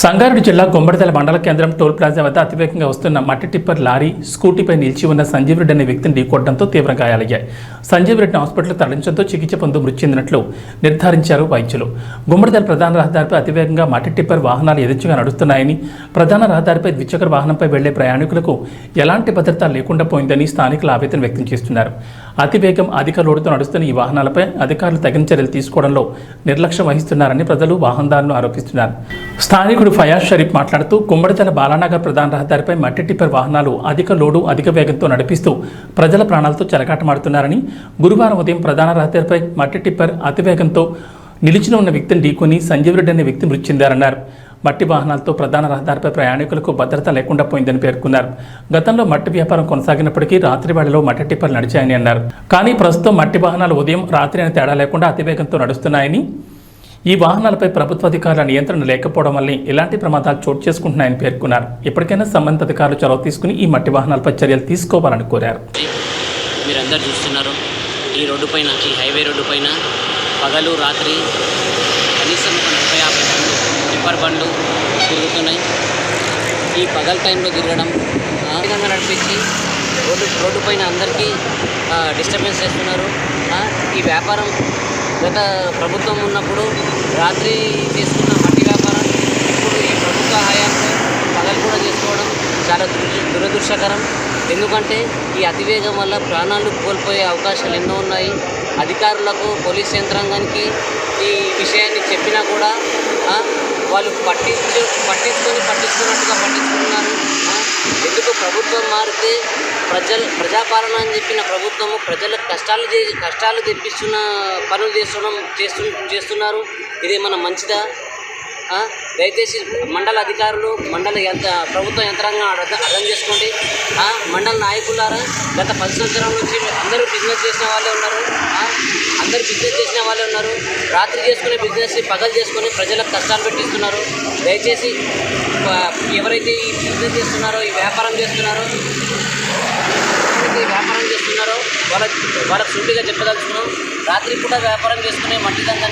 సంగారెడ్డి జిల్లా గుమ్మడిదల మండల కేంద్రం టోల్ ప్లాజా వద్ద అతివేగంగా వస్తున్న మట్టి టిప్పర్ లారీ స్కూటీపై నిలిచి ఉన్న సంజీవ్ రెడ్డి అనే వ్యక్తిని ఢీకొట్టడంతో తీవ్ర గాయాలయ్యాయి. సంజీవ్ రెడ్డిని హాస్పిటల్ తరలించడంతో చికిత్స పొందు మృతి చెందినట్లు నిర్ధారించారు వైద్యులు. గుమ్మడిదల ప్రధాన రహదారిపై అతివేగంగా మట్టి టిప్పర్ వాహనాలు యథేచ్ఛగా నడుస్తున్నాయని, ప్రధాన రహదారిపై ద్విచక్ర వాహనంపై వెళ్లే ప్రయాణికులకు ఎలాంటి భద్రత లేకుండా పోయిందని స్థానికులు ఆవేదన వ్యక్తం చేస్తున్నారు. అతివేగం, అధిక లోడుతో నడుస్తున్న ఈ వాహనాలపై అధికారులు తగిన చర్యలు తీసుకోవడంలో నిర్లక్ష్యం వహిస్తున్నారని ప్రజలు వాహనదారులను ఆరోపిస్తున్నారు. స్థానికుడు ఫయాజ్ షరీఫ్ మాట్లాడుతూ గుమ్మడిదల బాలానగర్ ప్రధాన రహదారిపై మట్టి టిప్పర్ వాహనాలు అధిక లోడు, అధిక వేగంతో నడిపిస్తూ ప్రజల ప్రాణాలతో చెలగాటమాడుతున్నారని, గురువారం ఉదయం ప్రధాన రహదారిపై మట్టి టిప్పర్ అతివేగంతో నిలిచిన ఉన్న వ్యక్తిని ఢీకొని సంజీవ్ రెడ్డి అనే వ్యక్తి మృతి చెందారన్నారు. మట్టి వాహనాలతో ప్రధాన రహదారిపై ప్రయాణికులకు భద్రత లేకుండా పోయిందని పేర్కొన్నారు. గతంలో మట్టి వ్యాపారం కొనసాగినప్పటికీ రాత్రి వేళలో మట్టి టిప్పర్లు నడిచాయని అన్నారు. కానీ ప్రస్తుతం మట్టి వాహనాలు ఉదయం, రాత్రి అనే తేడా లేకుండా అతివేగంతో నడుస్తున్నాయని, ఈ వాహనాలపై ప్రభుత్వ అధికారుల నియంత్రణ లేకపోవడం వల్లే ఇలాంటి ప్రమాదాలు చోటు చేసుకుంటున్నాయని పేర్కొన్నారు. ఇప్పటికైనా సంబంధిత అధికారులు చొరవ తీసుకుని ఈ మట్టి వాహనాలపై చర్యలు తీసుకోవాలని కోరారు. మీరందరూ చూస్తున్నారు, ఈ రోడ్డు పైన, ఈ హైవే రోడ్డు పైన పగలు రాత్రి కనీసం 40-50 బండ్లు, టిప్పర్ బండ్లు తిరుగుతున్నాయి. ఈ పగల టైంలో తిరగడం, వేగంగా నడిపించి రోడ్డు పైన అందరికీ డిస్టర్బెన్స్ చేస్తున్నారు. ఈ వ్యాపారం గత ప్రభుత్వం ఉన్నప్పుడు రాత్రి చేసుకున్న మట్టి వ్యాపారం ఇప్పుడు ఈ ప్రభుత్వ హయాంలో పగలు కూడా చేసుకోవడం చాలా దురదృష్టకరం. ఎందుకంటే ఈ అతివేగం వల్ల ప్రాణాలు కోల్పోయే అవకాశాలు ఎన్నో ఉన్నాయి. అధికారులకు, పోలీస్ యంత్రాంగానికి ఈ విషయాన్ని చెప్పినా కూడా వాళ్ళు పట్టించుకున్నట్టుగా పట్టించుకున్నారు. ఎందుకు ప్రభుత్వం మారితే ప్రజాపాలన అని చెప్పిన ప్రభుత్వము ప్రజలకు కష్టాలు తెప్పిస్తున్న పనులు చేస్తున్నారు. ఇది మన మంచిదా? దయచేసి మండల అధికారులు, ప్రభుత్వ యంత్రాంగం అర్థం చేసుకోండి. మండల నాయకులారా, గత 10 సంవత్సరాల నుంచి అందరూ బిజినెస్ చేసిన వాళ్ళే ఉన్నారు. రాత్రి చేసుకునే బిజినెస్ పగలు చేసుకొని ప్రజలకు కష్టాలు పెట్టిస్తున్నారు. దయచేసి ఎవరైతే ఈ బిజినెస్ చేస్తున్నారో, ఈ వ్యాపారం చేస్తున్నారో వాళ్ళకు సూటిగా చెప్పదలుచుకున్నాం. రాత్రి పూట వ్యాపారం చేసుకునే మట్టి దందా